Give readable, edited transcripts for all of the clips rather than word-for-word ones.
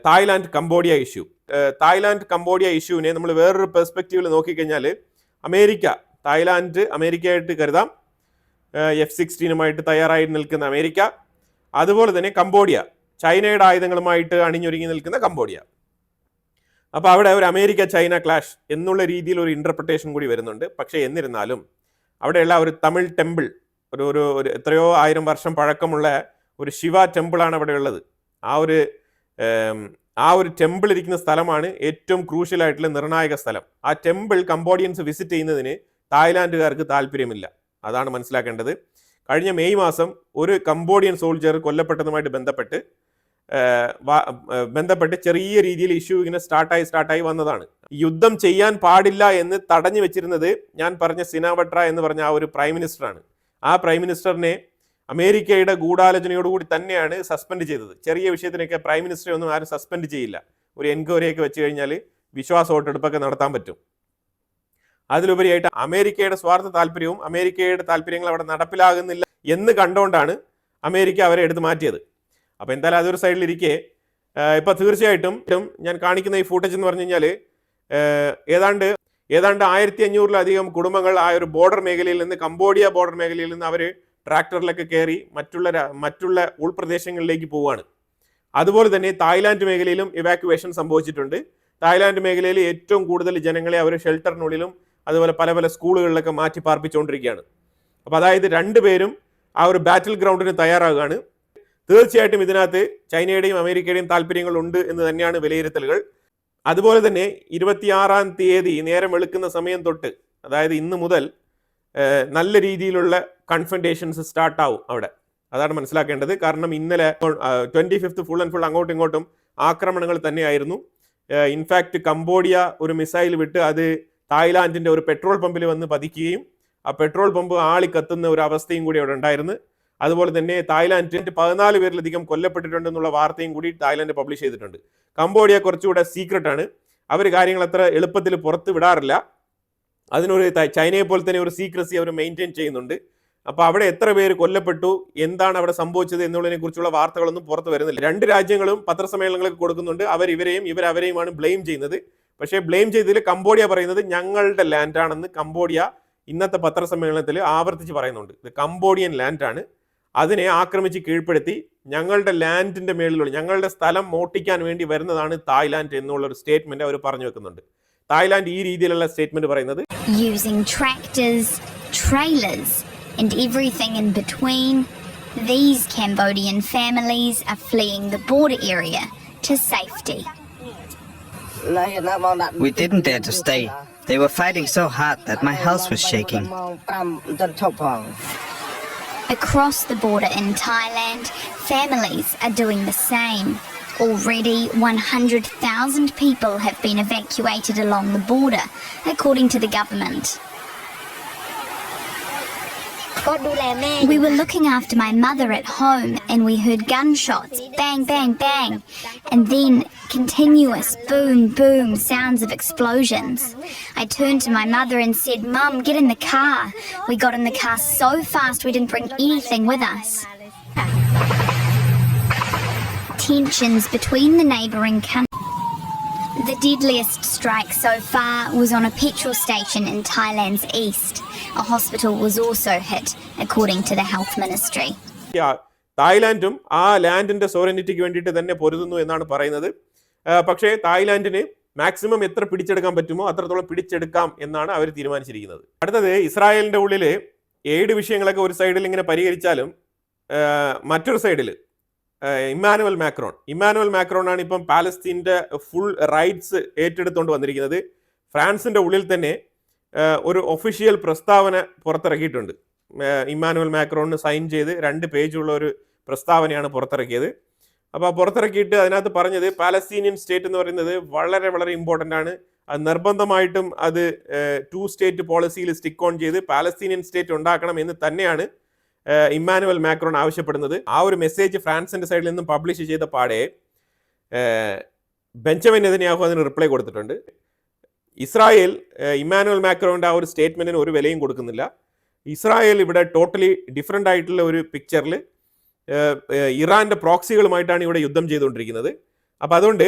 Thailand Cambodia issue. Thailand Cambodia ഇഷ്യൂവിനെ നമ്മൾ വേറൊരു പെർസ്പെക്റ്റീവിൽ നോക്കിക്കഴിഞ്ഞാൽ അമേരിക്ക, തായ്ലാൻഡ് അമേരിക്കയായിട്ട് കരുതാം, F-16 തയ്യാറായി നിൽക്കുന്ന അമേരിക്ക, അതുപോലെ തന്നെ കംബോഡിയ ചൈനയുടെ ആയുധങ്ങളുമായിട്ട് അണിഞ്ഞൊരുങ്ങി നിൽക്കുന്ന കംബോഡിയ. അപ്പോൾ അവിടെ ഒരു അമേരിക്ക ചൈന ക്ലാഷ് എന്നുള്ള രീതിയിൽ ഒരു ഇൻ്റർപ്രിട്ടേഷൻ കൂടി വരുന്നുണ്ട്. പക്ഷേ എന്നിരുന്നാലും അവിടെയുള്ള ഒരു തമിഴ് ടെമ്പിൾ, ഒരു എത്രയോ ആയിരം വർഷം പഴക്കമുള്ള ഒരു ശിവ ടെമ്പിളാണ് അവിടെ ഉള്ളത്. ആ ഒരു ടെമ്പിൾ ഇരിക്കുന്ന സ്ഥലമാണ് ഏറ്റവും ക്രൂഷ്യലായിട്ടുള്ള നിർണായക സ്ഥലം. ആ ടെമ്പിൾ കംബോഡിയൻസ് വിസിറ്റ് ചെയ്യുന്നതിന് തായ്ലാൻഡുകാർക്ക് താല്പര്യമില്ല. അതാണ് മനസ്സിലാക്കേണ്ടത്. കഴിഞ്ഞ മെയ് മാസം ഒരു കംബോഡിയൻ സോൾജർ കൊല്ലപ്പെട്ടതുമായിട്ട് ബന്ധപ്പെട്ട് ചെറിയ രീതിയിൽ ഇഷ്യൂ ഇങ്ങനെ സ്റ്റാർട്ടായി വന്നതാണ്. യുദ്ധം ചെയ്യാൻ പാടില്ല എന്ന് തടഞ്ഞു വെച്ചിരുന്നത് ഞാൻ പറഞ്ഞ സിനാവട്ര എന്ന് പറഞ്ഞ ആ ഒരു പ്രൈം മിനിസ്റ്ററാണ്. ആ പ്രൈം മിനിസ്റ്ററിനെ അമേരിക്കയുടെ ഗൂഢാലോചനയോടുകൂടി തന്നെയാണ് സസ്പെൻഡ് ചെയ്തത്. ചെറിയ വിഷയത്തിനൊക്കെ പ്രൈം മിനിസ്റ്ററെ ഒന്നും ആരും സസ്പെൻഡ് ചെയ്യില്ല. ഒരു എൻക്വയറിയൊക്കെ വെച്ച് കഴിഞ്ഞാൽ വിശ്വാസ വോട്ടെടുപ്പൊക്കെ നടത്താൻ പറ്റും. അതിലുപരിയായിട്ട് അമേരിക്കയുടെ സ്വാർത്ഥ താല്പര്യവും അമേരിക്കയുടെ താല്പര്യങ്ങൾ അവിടെ നടപ്പിലാകുന്നില്ല എന്ന് കണ്ടുകൊണ്ടാണ് അമേരിക്ക അവരെ എടുത്ത് മാറ്റിയത്. അപ്പോൾ എന്തായാലും അതൊരു സൈഡിലിരിക്കെ ഇപ്പോൾ തീർച്ചയായിട്ടും ഞാൻ കാണിക്കുന്ന ഈ ഫൂട്ടേജ് എന്ന് പറഞ്ഞു കഴിഞ്ഞാൽ ഏതാണ്ട് 1500-ലധികം കുടുംബങ്ങൾ ആ ഒരു ബോർഡർ മേഖലയിൽ നിന്ന്, കംബോഡിയ ബോർഡർ മേഖലയിൽ നിന്ന് അവർ ട്രാക്ടറിലൊക്കെ കയറി മറ്റുള്ള ഉൾപ്രദേശങ്ങളിലേക്ക് പോവുകയാണ്. അതുപോലെ തന്നെ തായ്ലാൻഡ് മേഖലയിലും ഇവാക്യുവേഷൻ സംഭവിച്ചിട്ടുണ്ട്. തായ്ലാൻഡ് മേഖലയിൽ ഏറ്റവും കൂടുതൽ ജനങ്ങളെ അവർ ഷെൽട്ടറിനുള്ളിലും അതുപോലെ പല പല സ്കൂളുകളിലൊക്കെ മാറ്റി പാർപ്പിച്ചുകൊണ്ടിരിക്കുകയാണ്. അപ്പോൾ അതായത് രണ്ടുപേരും ആ ഒരു ബാറ്റിൽ ഗ്രൗണ്ടിന് തയ്യാറാകുകയാണ്. തീർച്ചയായിട്ടും ഇതിനകത്ത് ചൈനയുടെയും അമേരിക്കയുടെയും താല്പര്യങ്ങളുണ്ട് എന്ന് തന്നെയാണ് വിലയിരുത്തലുകൾ. അതുപോലെ തന്നെ 26-ാം തീയതി നേരം വെളുക്കുന്ന സമയം തൊട്ട്, അതായത് ഇന്ന് മുതൽ നല്ല രീതിയിലുള്ള കൺഫ്രണ്ടേഷൻസ് സ്റ്റാർട്ടാവും അവിടെ. അതാണ് മനസ്സിലാക്കേണ്ടത്. കാരണം ഇന്നലെ 25th ഫുൾ ആൻഡ് ഫുൾ അങ്ങോട്ടും ഇങ്ങോട്ടും ആക്രമണങ്ങൾ തന്നെയായിരുന്നു. ഇൻഫാക്റ്റ് കംബോഡിയ ഒരു മിസൈൽ വിട്ട് അത് തായ്ലാൻഡിൻ്റെ ഒരു പെട്രോൾ പമ്പിൽ വന്ന് പതിക്കുകയും ആ പെട്രോൾ പമ്പ് ആളിക്കത്തുന്ന ഒരു അവസ്ഥയും കൂടി അവിടെ ഉണ്ടായിരുന്നു. അതുപോലെ തന്നെ തായ്ലാൻഡിൻ്റെ 14 പേരിലധികം കൊല്ലപ്പെട്ടിട്ടുണ്ടെന്നുള്ള വാർത്തയും കൂടി തായ്ലാൻഡ് പബ്ലിഷ് ചെയ്തിട്ടുണ്ട്. കംബോഡിയ കുറച്ചുകൂടെ സീക്രട്ടാണ്. അവർ കാര്യങ്ങൾ അത്ര എളുപ്പത്തിൽ പുറത്ത് വിടാറില്ല. അതിനൊരു ചൈനയെ പോലെ തന്നെ ഒരു സീക്രസി അവർ മെയിൻറ്റെയിൻ ചെയ്യുന്നുണ്ട്. അപ്പോൾ അവിടെ എത്ര പേര് കൊല്ലപ്പെട്ടു, എന്താണ് അവിടെ സംഭവിച്ചത് എന്നുള്ളതിനെ കുറിച്ചുള്ള വാർത്തകളൊന്നും പുറത്ത് വരുന്നില്ല. രണ്ട് രാജ്യങ്ങളും പത്രസമ്മേളനങ്ങൾക്ക് കൊടുക്കുന്നുണ്ട്. ഇവരവരെയുമാണ് ബ്ലെയിം ചെയ്യുന്നത്. പക്ഷേ ബ്ലെയിം ചെയ്തതിൽ കംബോഡിയ പറയുന്നത് ഞങ്ങളുടെ ലാൻഡാണെന്ന് കംബോഡിയ ഇന്നത്തെ പത്രസമ്മേളനത്തിൽ ആവർത്തിച്ച് പറയുന്നുണ്ട്. ഇത് കംബോഡിയൻ ലാൻഡാണ്, അതിനെ ആക്രമിച്ച് കീഴ്പ്പെടുത്തി ഞങ്ങളുടെ ലാൻഡിന്റെ മേളിലുള്ള ഞങ്ങളുടെ സ്ഥലം മോട്ടിക്കാൻ വേണ്ടി വരുന്നതാണ് തായ്ലാൻഡ് എന്നുള്ള ഒരു സ്റ്റേറ്റ്മെന്റ് അവർ പറഞ്ഞു വെക്കുന്നുണ്ട്. തായ്ലാൻഡ് ഈ രീതിയിലുള്ള സ്റ്റേറ്റ്മെന്റ് പറയുന്നത് using tractors, trailers and everything in between, these Cambodian families are fleeing the border area to safety. We didn't dare to stay. They were fighting so hard that my house was shaking. Across the border in Thailand, families are doing the same. Already 100,000 people have been evacuated along the border, according to the government. We were looking after my mother at home and we heard gunshots, bang, bang, bang, and then continuous boom, boom sounds of explosions. I turned to my mother and said, "Mum, get in the car." We got in the car so fast we didn't bring anything with us. Tensions between the neighbouring countries. The deadliest strike so far was on a petrol station in Thailand's east. A hospital was also hit, according to the health ministry. തായ്ലാൻഡും ആ ലാൻഡിന്റെ സോവറിനിറ്റിക്ക് വേണ്ടിയിട്ട് തന്നെ പൊരുതുന്നു എന്നാണ് പറയുന്നത്. പക്ഷേ തായ്ലാൻഡിന് maximum എത്ര പിടിച്ചെടുക്കാൻ പറ്റുമോ അത്രത്തോളം പിടിച്ചെടുക്കാം എന്നാണ് അവർ തീരുമാനിച്ചിരിക്കുന്നത്. അടുത്തത് ഇസ്രായേലിന്റെ ഉള്ളിൽ ഏഴ് വിഷയങ്ങളൊക്കെ ഒരു സൈഡിൽ ഇങ്ങനെ പരിഹരിച്ചാലും മറ്റൊരു സൈഡിൽ ഇമ്മാനുവൽ മാക്രോൺ ആണ് ഇപ്പം പാലസ്തീൻ്റെ ഫുൾ റൈറ്റ്സ് ഏറ്റെടുത്തുകൊണ്ട് വന്നിരിക്കുന്നത്. ഫ്രാൻസിൻ്റെ ഉള്ളിൽ തന്നെ ഒരു ഒഫീഷ്യൽ പ്രസ്താവന പുറത്തിറക്കിയിട്ടുണ്ട്. ഇമ്മാനുവൽ മാക്രോണിന് സൈൻ ചെയ്ത് 2 പേജുള്ള ഒരു പ്രസ്താവനയാണ് പുറത്തിറക്കിയത്. അപ്പോൾ പുറത്തിറക്കിയിട്ട് അതിനകത്ത് പറഞ്ഞത് പാലസ്തീനിയൻ സ്റ്റേറ്റ് എന്ന് പറയുന്നത് വളരെ വളരെ ഇമ്പോർട്ടൻ്റ് ആണ്. അത് നിർബന്ധമായിട്ടും അത് 2 സ്റ്റേറ്റ് പോളിസിയിൽ സ്റ്റിക്ക് ഓൺ ചെയ്ത് പാലസ്തീനിയൻ സ്റ്റേറ്റ് ഉണ്ടാക്കണം എന്ന് തന്നെയാണ് ഇമ്മാനുവൽ മാക്രോൺ ആവശ്യപ്പെടുന്നത്. ആ ഒരു മെസ്സേജ് ഫ്രാൻസിൻ്റെ സൈഡിൽ നിന്നും പബ്ലിഷ് ചെയ്ത പാടെ ബെഞ്ചമിൻ നെതന്യാഹു അതിന് റിപ്ലൈ കൊടുത്തിട്ടുണ്ട്. ഇസ്രായേൽ ഇമ്മാനുവൽ മാക്രോണിൻ്റെ ആ ഒരു സ്റ്റേറ്റ്മെൻറ്റിന് ഒരു വിലയും കൊടുക്കുന്നില്ല. ഇസ്രായേൽ ഇവിടെ ടോട്ടലി ഡിഫറെൻ്റ് ആയിട്ടുള്ള ഒരു പിക്ചറിൽ ഇറാൻ്റെ പ്രോക്സികളുമായിട്ടാണ് ഇവിടെ യുദ്ധം ചെയ്തുകൊണ്ടിരിക്കുന്നത്. അപ്പോൾ അതുകൊണ്ട്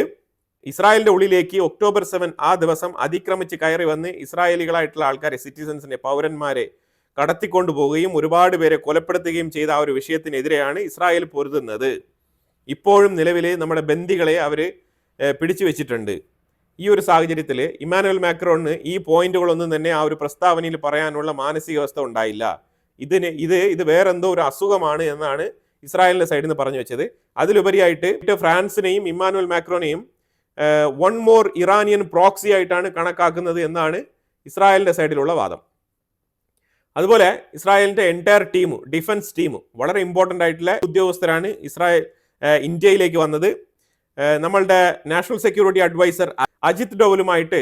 ഇസ്രായേലിന്റെ ഉള്ളിലേക്ക് ഒക്ടോബർ 7 ആ ദിവസം അതിക്രമിച്ച് കയറി വന്ന് ഇസ്രായേലികളായിട്ടുള്ള ആൾക്കാരെ, സിറ്റിസൻസിനെ, പൗരന്മാരെ കടത്തിക്കൊണ്ടു പോവുകയും ഒരുപാട് പേരെ കൊലപ്പെടുത്തുകയും ചെയ്ത ആ ഒരു വിഷയത്തിനെതിരെയാണ് ഇസ്രായേൽ പൊരുതുന്നത്. ഇപ്പോഴും നിലവിൽ നമ്മുടെ ബന്ദികളെ അവർ പിടിച്ചു വെച്ചിട്ടുണ്ട്. ഈ ഒരു സാഹചര്യത്തിൽ ഇമ്മാനുവൽ മാക്രോണിന് ഈ പോയിന്റുകളൊന്നും തന്നെ ആ ഒരു പ്രസ്താവനയിൽ പറയാനുള്ള മാനസികാവസ്ഥ ഉണ്ടായില്ല. ഇത് വേറെന്തോ ഒരു അസുഖമാണ് എന്നാണ് ഇസ്രായേലിന്റെ സൈഡിൽ നിന്ന് പറഞ്ഞു വെച്ചത്. അതിലുപരിയായിട്ട് ഫ്രാൻസിനെയും ഇമ്മാനുവൽ മാക്രോനെയും വൺ മോർ ഇറാനിയൻ പ്രോക്സി ആയിട്ടാണ് കണക്കാക്കുന്നത് എന്നാണ് ഇസ്രായേലിന്റെ സൈഡിലുള്ള വാദം. അതുപോലെ ഇസ്രായേലിന്റെ എൻറ്റയർ ടീം, ഡിഫൻസ് ടീം, വളരെ ഇമ്പോർട്ടൻ്റ് ആയിട്ടുള്ള ഉദ്യോഗസ്ഥരാണ് ഇന്ത്യയിലേക്ക് വന്നത്. നമ്മളുടെ നാഷണൽ സെക്യൂരിറ്റി അഡ്വൈസർ അജിത് ഡോവലുമായിട്ട്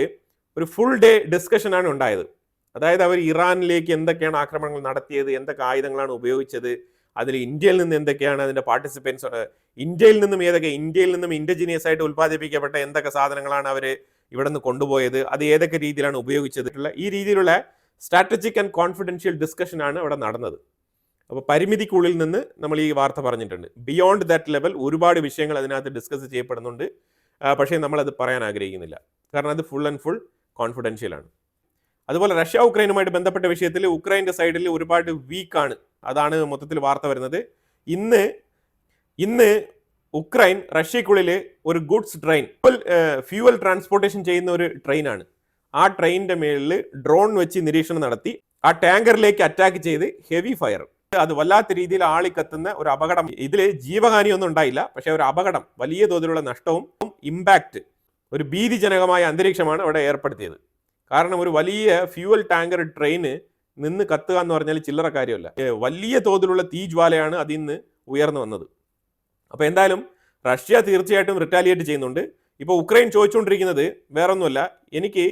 ഒരു ഫുൾ ഡേ ഡിസ്കഷനാണ് ഉണ്ടായത്. അതായത് അവർ ഇറാനിലേക്ക് എന്തൊക്കെയാണ് ആക്രമണങ്ങൾ നടത്തിയത്, എന്തൊക്കെ ആയുധങ്ങളാണ് ഉപയോഗിച്ചത്, അതിൽ ഇന്ത്യയിൽ നിന്ന് എന്തൊക്കെയാണ് അതിൻ്റെ പാർട്ടിസിപ്പൻസ്, ഇന്ത്യയിൽ നിന്നും ഇൻഡിജിനിയസ് ആയിട്ട് ഉൽപ്പാദിപ്പിക്കപ്പെട്ട എന്തൊക്കെ സാധനങ്ങളാണ് അവർ ഇവിടെ നിന്ന് കൊണ്ടുപോയത്, അത് ഏതൊക്കെ രീതിയിലാണ് ഉപയോഗിച്ചത്, ഈ രീതിയിലുള്ള സ്ട്രാറ്റജിക് ആൻഡ് കോൺഫിഡൻഷ്യൽ ഡിസ്കഷനാണ് അവിടെ നടന്നത്. അപ്പോൾ പരിമിതിക്കുള്ളിൽ നിന്ന് നമ്മൾ ഈ വാർത്ത പറഞ്ഞിട്ടുണ്ട്. ബിയോണ്ട് ദാറ്റ് ലെവൽ ഒരുപാട് വിഷയങ്ങൾ അതിനകത്ത് ഡിസ്കസ് ചെയ്യപ്പെടുന്നുണ്ട്. പക്ഷേ നമ്മളത് പറയാൻ ആഗ്രഹിക്കുന്നില്ല, കാരണം അത് ഫുൾ ആൻഡ് ഫുൾ കോൺഫിഡൻഷ്യലാണ്. അതുപോലെ റഷ്യ ഉക്രൈനുമായിട്ട് ബന്ധപ്പെട്ട വിഷയത്തിൽ ഉക്രൈൻ്റെ സൈഡിൽ ഒരുപാട് വീക്കാണ്. അതാണ് മൊത്തത്തിൽ വാർത്ത വരുന്നത്. ഇന്ന് ഉക്രൈൻ റഷ്യക്കുള്ളിൽ ഒരു ഗുഡ്സ് ട്രെയിൻ, ഫ്യൂവൽ ട്രാൻസ്പോർട്ടേഷൻ ചെയ്യുന്ന ഒരു ട്രെയിനാണ്. ആ ട്രെയിനിൻ്റെ മേളിൽ ഡ്രോൺ വെച്ച് നിരീക്ഷണം നടത്തി ആ ടാങ്കറിലേക്ക് അറ്റാക്ക് ചെയ്ത് ഹെവി ഫയർ, അത് വല്ലാത്ത രീതിയിൽ ആളിക്കത്തുന്ന ഒരു അപകടം. ഇതിൽ ജീവഹാനിയൊന്നും ഉണ്ടായില്ല, പക്ഷെ ഒരു അപകടം, വലിയ തോതിലുള്ള നഷ്ടവും ഇമ്പാക്റ്റ്, ഒരു ഭീതിജനകമായ അന്തരീക്ഷമാണ് അവിടെ ഏർപ്പെടുത്തിയത്. കാരണം ഒരു വലിയ ഫ്യൂവൽ ടാങ്കർ ട്രെയിന് നിന്ന് കത്തുക എന്ന് പറഞ്ഞാൽ ചില്ലറ കാര്യമല്ല. വലിയ തോതിലുള്ള തീജ്വാലയാണ് അതിൽ നിന്ന് ഉയർന്നു വന്നത്. അപ്പോൾ എന്തായാലും റഷ്യ തീർച്ചയായിട്ടും റിറ്റാലിയേറ്റ് ചെയ്യുന്നുണ്ട്. ഇപ്പോൾ ഉക്രൈൻ ചോദിച്ചുകൊണ്ടിരിക്കുന്നത് വേറൊന്നുമല്ല, എനിക്ക്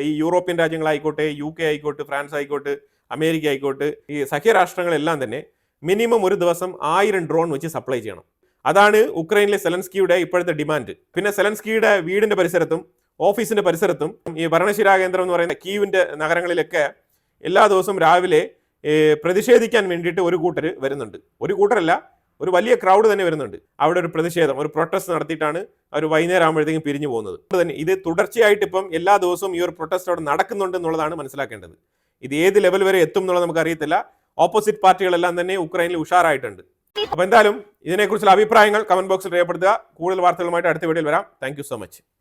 ഈ യൂറോപ്യൻ രാജ്യങ്ങളായിക്കോട്ടെ, UK ആയിക്കോട്ടെ, ഫ്രാൻസ് ആയിക്കോട്ടെ, അമേരിക്ക ആയിക്കോട്ടെ, ഈ സഖ്യരാഷ്ട്രങ്ങളെല്ലാം തന്നെ മിനിമം ഒരു ദിവസം 1000 ഡ്രോൺ വെച്ച് സപ്ലൈ ചെയ്യണം. അതാണ് ഉക്രൈനിലെ സെലൻസ്കിയുടെ ഇപ്പോഴത്തെ ഡിമാൻഡ്. പിന്നെ സെലൻസ്കിയുടെ വീടിന്റെ പരിസരത്തും ഓഫീസിന്റെ പരിസരത്തും ഈ ഭരണശിരാ കേന്ദ്രം എന്ന് പറയുന്ന കീവിന്റെ നഗരങ്ങളിലൊക്കെ എല്ലാ ദിവസവും രാവിലെ പ്രതിഷേധിക്കാൻ വേണ്ടിയിട്ട് ഒരു കൂട്ടർ വരുന്നുണ്ട്. ഒരു കൂട്ടരല്ല, ഒരു വലിയ ക്രൗഡ് തന്നെ വരുന്നുണ്ട്. അവിടെ ഒരു പ്രതിഷേധം, ഒരു പ്രൊട്ടസ്റ്റ് നടത്തിയിട്ടാണ് അവർ വൈകുന്നേരം ആകുമ്പോഴത്തേക്കും പിരിഞ്ഞു പോകുന്നത്. ഇത് തുടർച്ചയായിട്ട് ഇപ്പം എല്ലാ ദിവസവും ഈ ഒരു പ്രൊട്ടസ്റ്റ് അവിടെ നടക്കുന്നുണ്ട് എന്നുള്ളതാണ് മനസ്സിലാക്കേണ്ടത്. ഇത് ഏത് ലെവൽ വരെ എത്തും എന്നുള്ളത് നമുക്ക് അറിയത്തില്ല. ഓപ്പോസിറ്റ് പാർട്ടികളെല്ലാം തന്നെ ഉക്രൈനിൽ ഉഷാറായിട്ടുണ്ട്. അപ്പോൾ എന്തായാലും ഇതിനെക്കുറിച്ചുള്ള അഭിപ്രായങ്ങൾ കമന്റ് ബോക്സിൽ രേഖപ്പെടുത്തുക. കൂടുതൽ വാർത്തകളുമായിട്ട് അടുത്ത വീഡിയോയിൽ വരാം. Thank you so much.